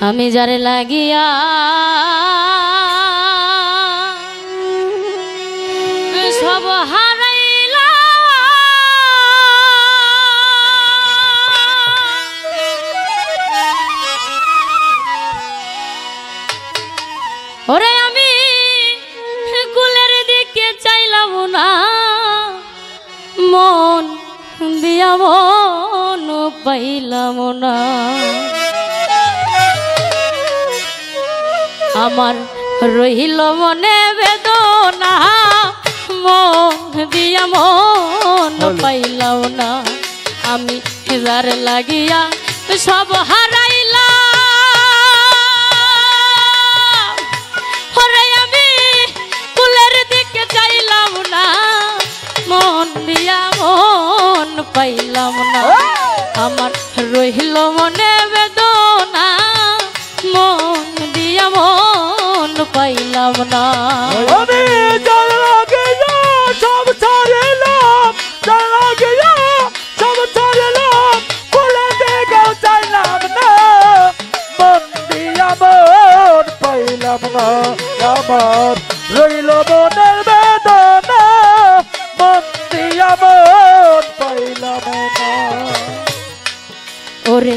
আমি যারে লাগিয়া সব হারাইলা ওরে আমি কুলের দিকে চাইলাম না মন দিয়া মন পাইলাম না আমার রহিল মনে বেদনা মন দিয়া মন পাইলাম না আমি যার লাগিয়া সব হারাইলা ওরে আমি কুলের দিকে চাইলাম না মন দিয়া মন পাইলাম না আমার রহিল মনে বেদনা মন দিয়া মন পাইলাম না আমি যার লাগিয়া সব ছাড়লাম যার লাগিয়া সব ছাড়লাম কুলের দিকে চাইলাম না মন দিয়া মন পাইলাম না আমার রইল মনের বেদনা মন দিয়া মন পাইলাম না ওরে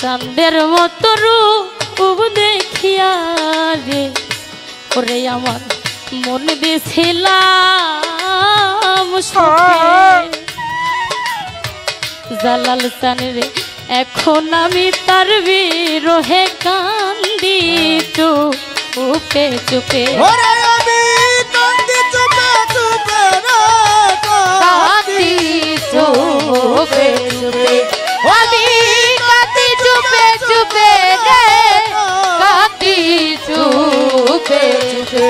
চাঁদের মতো রূপ দেখিয়া রে ওরে আমার মন দিছিলাম জালাল চান রে এখন আমি তার বিরহে কান্দি চুপে চুপে আমি কান্দি চুপে চুপে কান্দি চুপে চুপে আমি কান্দি চুপে চুপে রে কান্দি চুপে চুপে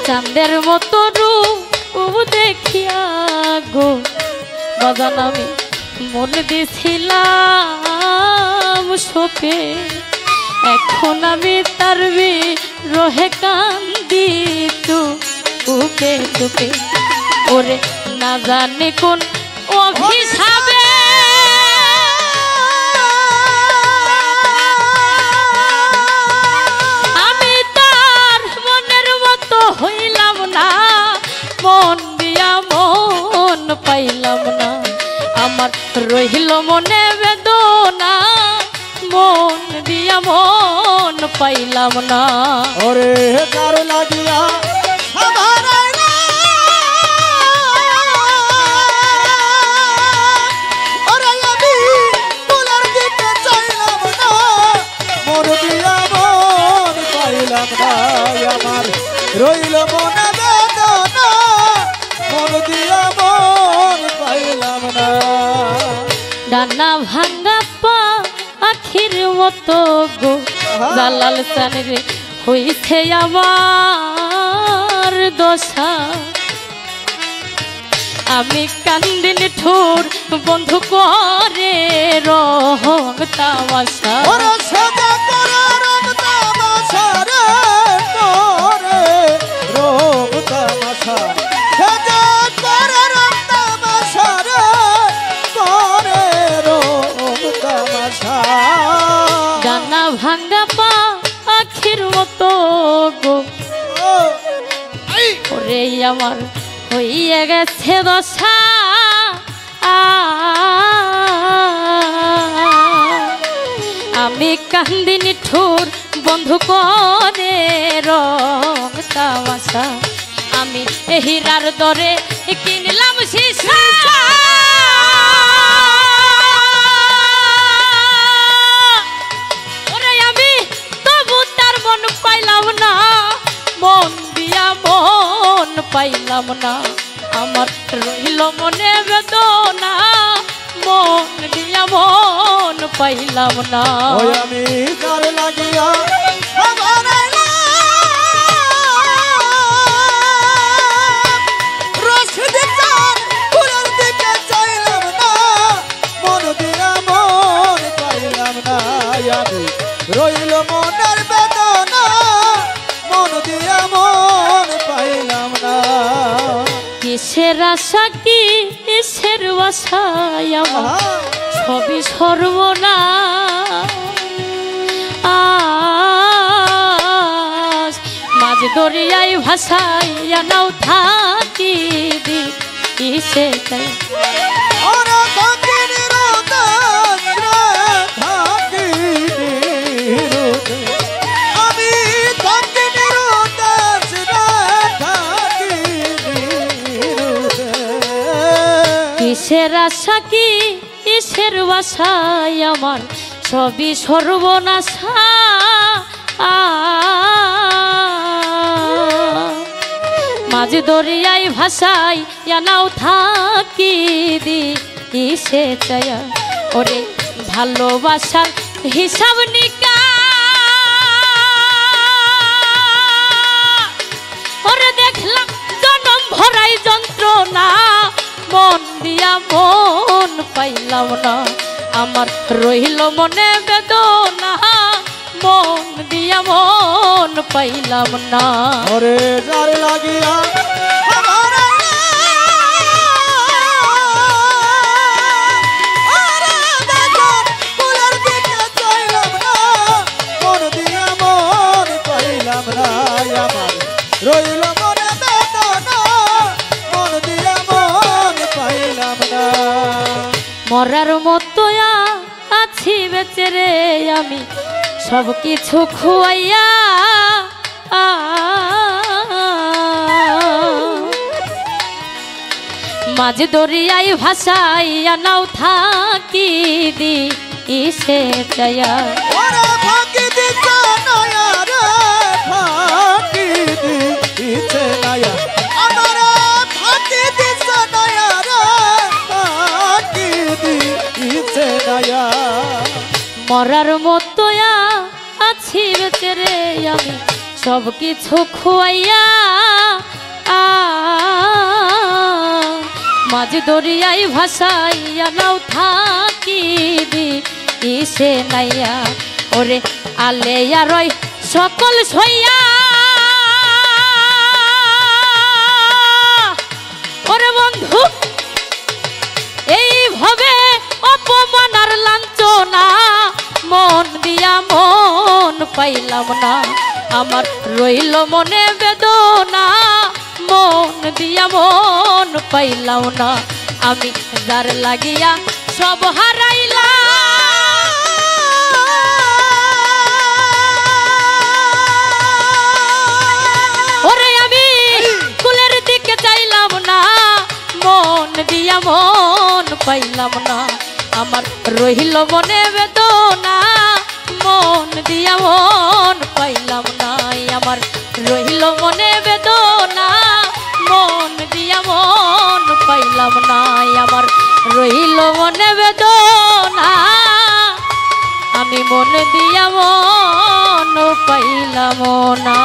চাঁদের মতো রূপ দেখিয়া গো বাজান আমি মন দিছিলাম সোপে এখন আমি তার বিরহে কান্দি চুপে চুপে ওরে না জানে কোন অভিশাপে আমি তার মনের মতো হইলাম না মন দিয়া মন পাইলাম না আমার রহিল মনে বেদনা মন দিয়া মন পাইলাম না ওরে কার লাগিয়া আমার রইল মনে বেদনা মন দিয়া মন পাইলাম না ডানা ভাঙ্গা পা আখির মতো গো জালাল চান রে হইছে আমার দশা আমি কান্দিন ঠোর বন্ধু করে রং তামাশা ডানা ভাঙ্গা পা আখির মতো গো ওরে আমার হইয়া গেছে দশা আমি কান্দিনি ঠোর বন্ধু করে রং তামাশা আমি হীরার দরে কিনলাম শিশা ওরে আমি তবু তার মন পাইলাম না মন দিয়া মন পাইলাম না আমার রইল মনে বেদনা মন দিয়া মন পাইলাম না আমি কার লাগিয়া রইল মনের বেদনা মন দিয়া মন পাইলাম না কিসের আশা কি কিসের বাসায় আমার সবই সর্বনা দরিয়ায় ভাসাইয়া নাও থাকি দিশে তাই ওরে থাকি নিরুদাস রে থাকি নিরুদাস আমি থাকি নিরুদাস রে থাকি নিরুদাস কিসের আশা কি কিসের বাসায় আমার সবই সর্বনাশা মাঝ দরিয়ায় ভাসাই নাও থাকি দিশে চায়া ওরে ভালোবাসার হিসাব নিকা ওরে দেখলাম জনম ভরাই যন্ত্রণা মন দিয়া মন পাইলাম না আমার রইল মনে বেদনা মন দিয়া মন পাইলাম না ওরে যার লাগিয়া আমার ওরে দেখো ফুলের দিকে চাইলাম না মন দিয়া মন পাইলাম না আমার রইল মনে বেদনা মন দিয়া মন পাইলাম না মরার মতো আছি বেঁচে রে আমি সব কিছু খুয়াইয়া মাঝ দরিয়ায় ভাসাইয়া নাও থাকি দিশে চায়া ওরে ফাঁকি দিছে নয়া রে ফাঁকি দিছে নয়া আমার ফাঁকি দিছে নয়া রে ফাঁকি দিছে নয়া মরার মতো আছি বেঁচে রে আমি সব কিছু খুয়াইয়া মাঝ দরিয়ায় ভাসাইয়া নাও থাকি দিশে নাইয়া ওরে আলেয়া রয় সকল সইয়া ওরে বন্ধু এইভাবে অপমান আর লাঞ্ছনা মন দিয়া মন পাইলাম না আমার রইল মনে বেদনা মন দিয়া মন পাইলাম না আমি যার লাগিয়া সব হারাইলাম ওরে আমি কুলের দিকে চাইলাম না মন দিয়া মন পাইলাম না আমার রহিল মনে বেদনা মন দিয়া মন পাইলাম না আমার রহিল মনে বেদনা মন দিয়া মন পাইলাম না আমার রহিল মনে বেদনা আমি মন দিয়া মন পাইলাম না।